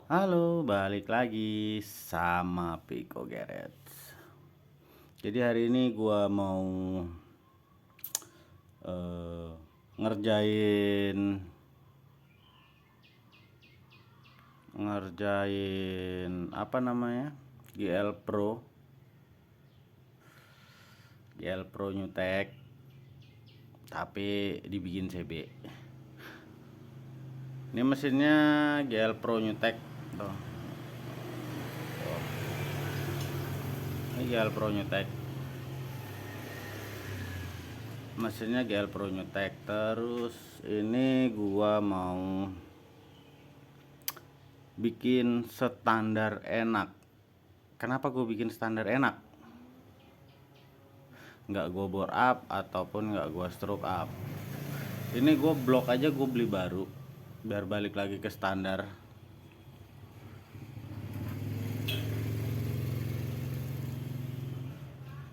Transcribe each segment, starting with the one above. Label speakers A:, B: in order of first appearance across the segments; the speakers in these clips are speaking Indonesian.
A: Halo, balik lagi sama Piko Garage. Jadi hari ini gua mau eh, ngerjain ngerjain apa namanya? GL Pro New Tech, tapi dibikin CB. Ini mesinnya GL Pro New Tech tuh. Ini GL Pro New Tech. Mesinnya GL Pro New Tech. Terus ini gua mau bikin standar enak. Kenapa gue bikin standar enak? Nggak gue bore up ataupun nggak gue stroke up. Ini gue blok aja, gue beli baru biar balik lagi ke standar.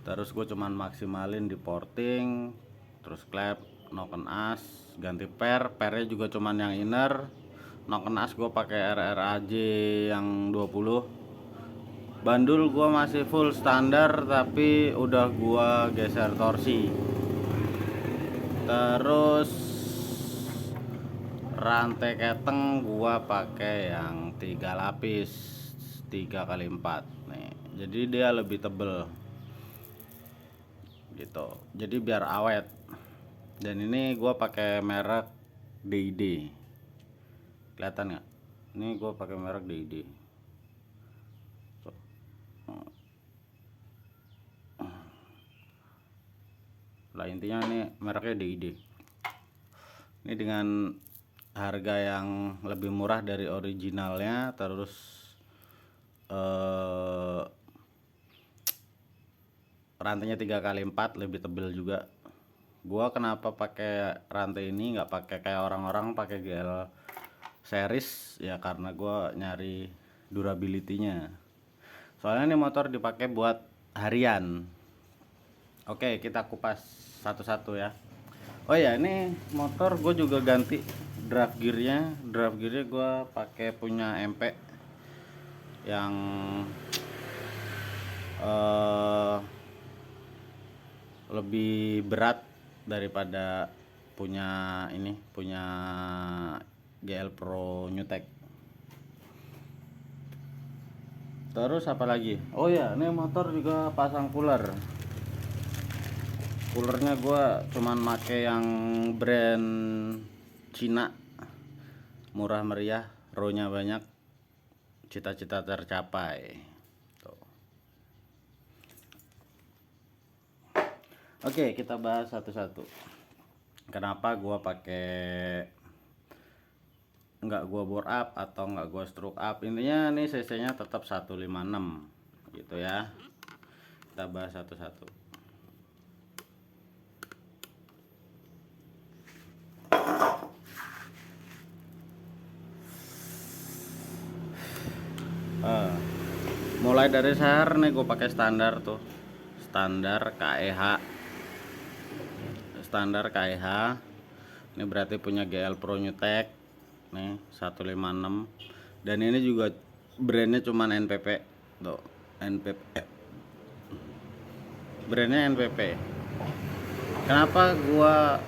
A: Terus gue cuman maksimalin di porting, terus klep, noken as, ganti pernya juga cuman yang inner. Noken as gue pakai RRAJ yang 20. Bandul gua masih full standar tapi udah gua geser torsi. Terus rantai keteng gua pakai yang 3 lapis 3x4 nih. Jadi dia lebih tebel gitu. Jadi biar awet. Dan ini gua pakai merek DID. Kelihatan nggak? Ini gua pakai merek DID. Lah intinya ini mereknya DID. Ini dengan harga yang lebih murah dari originalnya, terus rantainya 3x4 lebih tebal juga. Gua kenapa pakai rantai ini, nggak pakai kayak orang-orang pakai GL series ya, karena gua nyari durability-nya. Soalnya ini motor dipakai buat harian. Oke, kita kupas satu-satu ya. Oh ya, ini motor gue juga ganti drive gearnya. Drive gearnya gue pakai punya MP yang lebih berat daripada punya GL Pro New Tech. Terus apa lagi? Oh ya, ini motor juga pasang cooler. Coolernya gue cuman make yang brand Cina, murah meriah, row-nya banyak, cita-cita tercapai. Tuh. Oke, kita bahas satu-satu. Kenapa gue pakai nggak gue bore up atau nggak gue stroke up? Intinya nih cc nya tetap 156 gitu ya. Kita bahas satu-satu. Mulai dari share nih gue pakai standar tuh, standar KEH. Ini berarti punya GL Pro New Tech nih 156, dan ini juga brandnya cuman NPP tuh, NPP, brandnya NPP. Kenapa gua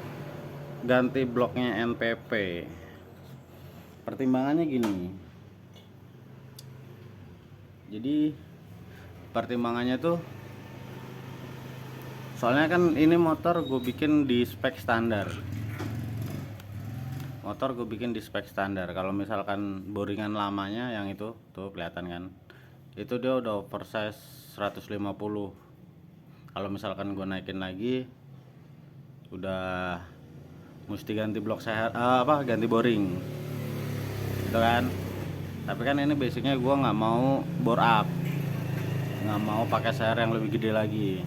A: ganti bloknya NPP? Pertimbangannya gini. Jadi pertimbangannya tuh, soalnya kan ini motor gue bikin di spek standar. Kalau misalkan boringan lamanya yang itu tuh kelihatan kan, itu dia udah oversize 150. Kalau misalkan gue naikin lagi, udah mesti ganti blok ganti boring gitu kan. Tapi kan ini basicnya gue nggak mau bore up, nggak mau pakai share yang lebih gede lagi.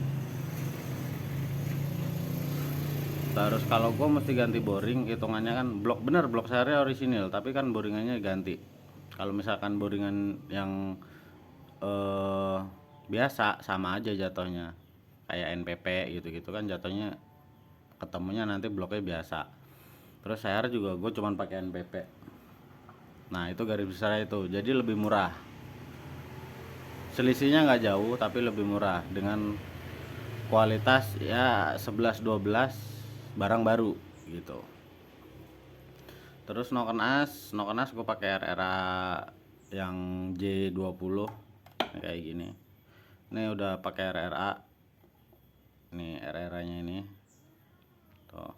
A: Terus kalau gue mesti ganti boring, hitungannya kan blok share orisinil, tapi kan boringannya ganti. Kalau misalkan boringan yang biasa, sama aja jatuhnya kayak NPP gitu-gitu kan, jatuhnya ketemunya nanti bloknya biasa. Terus share juga gue cuman pakai NPP. Nah itu garis besar itu, jadi lebih murah. Selisihnya nggak jauh tapi lebih murah dengan kualitas ya 11-12 barang baru gitu. Terus noken as gue pakai RRA yang J20 kayak gini. Ini udah pakai RRA. Nih RRA nya ini tuh.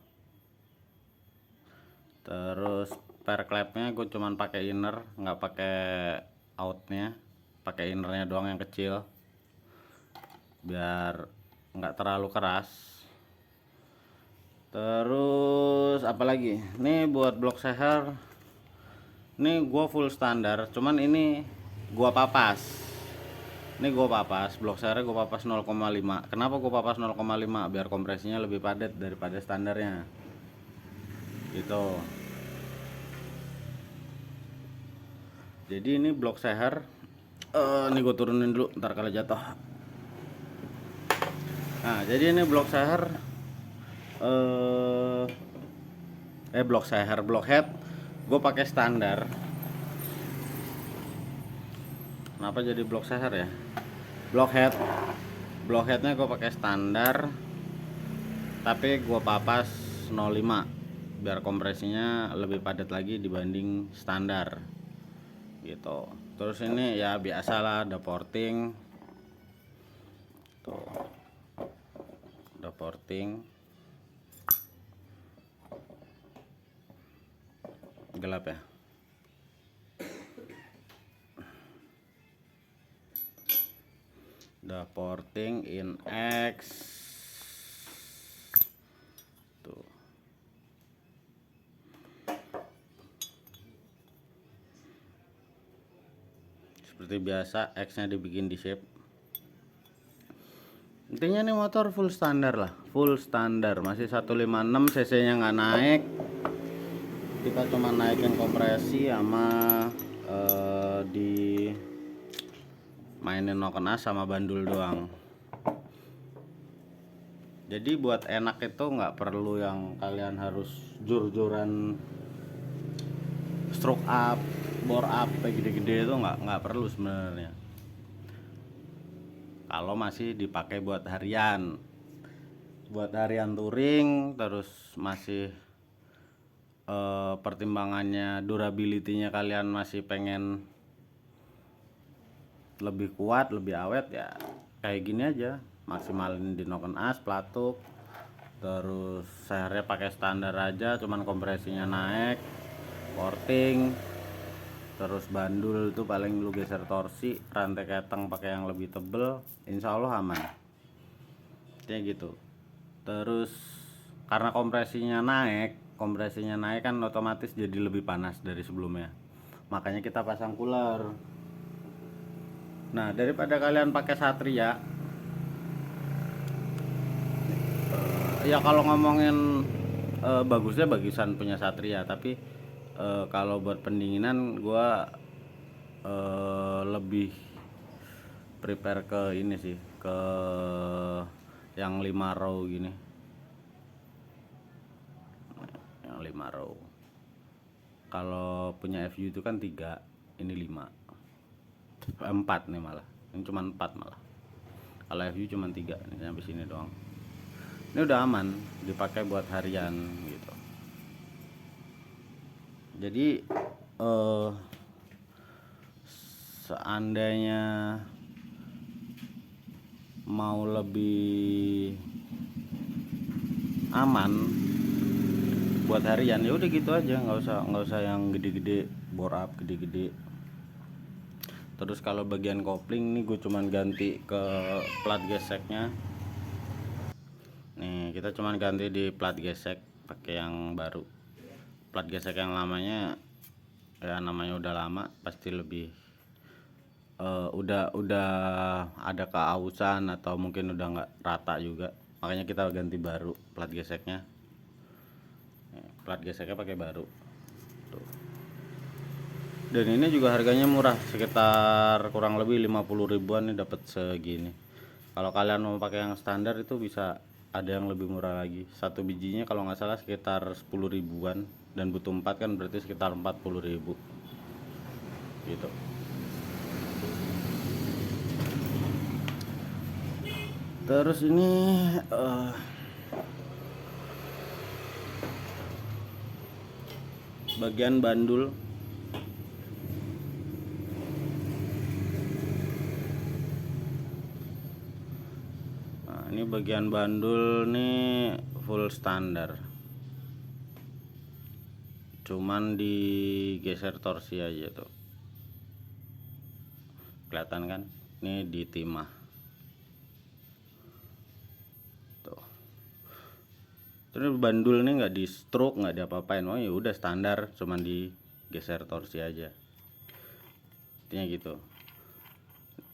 A: Terus per klepnya gue cuman pakai inner, nggak pakai outnya, pakai innernya doang yang kecil biar nggak terlalu keras. Terus apalagi nih buat blok seher, ini gua full standar, cuman ini gua papas. Ini gua papas blok seher, gua papas 0,5. Kenapa gua papas 0,5? Biar kompresinya lebih padat daripada standarnya gitu. Jadi ini blok seher, ini gue turunin dulu ntar kalau jatuh. Nah jadi ini blok seher, blok head gue pakai standar. Kenapa jadi blok seher ya? Blok headnya gue pakai standar, tapi gue papas 0,5 biar kompresinya lebih padat lagi dibanding standar gitu. Terus ini ya biasalah ada porting tuh, ada porting gelap ya. Ada porting in X tuh. Seperti biasa X nya dibikin di shape. Intinya nih motor full standar lah, full standar, masih 156 cc nya nggak naik. Kita cuma naikin kompresi sama di mainin noken as sama bandul doang. Jadi buat enak itu nggak perlu yang kalian harus jor-joran stroke up, bore up gede-gede, itu nggak perlu sebenarnya. Kalau masih dipakai buat harian touring, terus masih pertimbangannya durability-nya kalian masih pengen lebih kuat, lebih awet, ya kayak gini aja, maksimalin di noken as, pelatuk, terus sehernya pakai standar aja, cuman kompresinya naik, porting, terus bandul itu paling lu geser torsi, rantai keteng pakai yang lebih tebel, insya Allah aman kayak gitu. Terus karena kompresinya naik kan otomatis jadi lebih panas dari sebelumnya, makanya kita pasang cooler. Nah daripada kalian pakai Satria, ya kalau ngomongin bagusnya bagusan punya Satria, tapi kalau buat pendinginan gua lebih prepare ke ini sih, ke yang 5 row gini, yang 5 row. Kalau punya FU itu kan 3, ini 5, 4 nih malah, ini cuma 4 malah. Kalau FU cuma 3, ini sampai sini doang. Ini udah aman dipakai buat harian gitu. Jadi seandainya mau lebih aman buat harian, ya udah gitu aja, nggak usah yang gede-gede, bore up gede-gede. Terus kalau bagian kopling nih gue cuman ganti ke plat geseknya. Nih kita cuman ganti di plat gesek, pakai yang baru. Plat gesek yang lamanya ya namanya udah lama, pasti lebih udah ada keausan atau mungkin udah nggak rata juga, makanya kita ganti baru plat geseknya. Plat geseknya pakai baru tuh. Dan ini juga harganya murah, sekitar kurang lebih 50 ribuan nih dapat segini. Kalau kalian mau pakai yang standar itu bisa ada yang lebih murah lagi, satu bijinya kalau nggak salah sekitar 10 ribuan, dan butuh 4 kan berarti sekitar 40 ribu. gitu. Terus ini bagian bandul. Nah, ini bagian bandul nih full standar, cuman digeser torsi aja tuh, kelihatan kan? Ini di timah tuh. Terus bandul nih nggak di stroke, nggak diapa-apain. Oh ya udah standar, cuman digeser torsi aja, intinya gitu.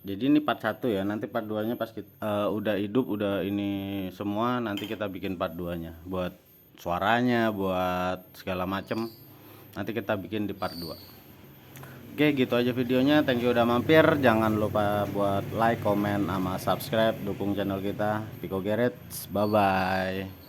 A: Jadi ini part 1 ya, nanti part 2 nya pas kita udah hidup, udah ini semua, nanti kita bikin part 2 nya buat suaranya, buat segala macem, nanti kita bikin di part 2. Oke, gitu aja videonya. Thank you udah mampir. Jangan lupa buat like, comment, sama subscribe, dukung channel kita Piko Garage. Bye bye.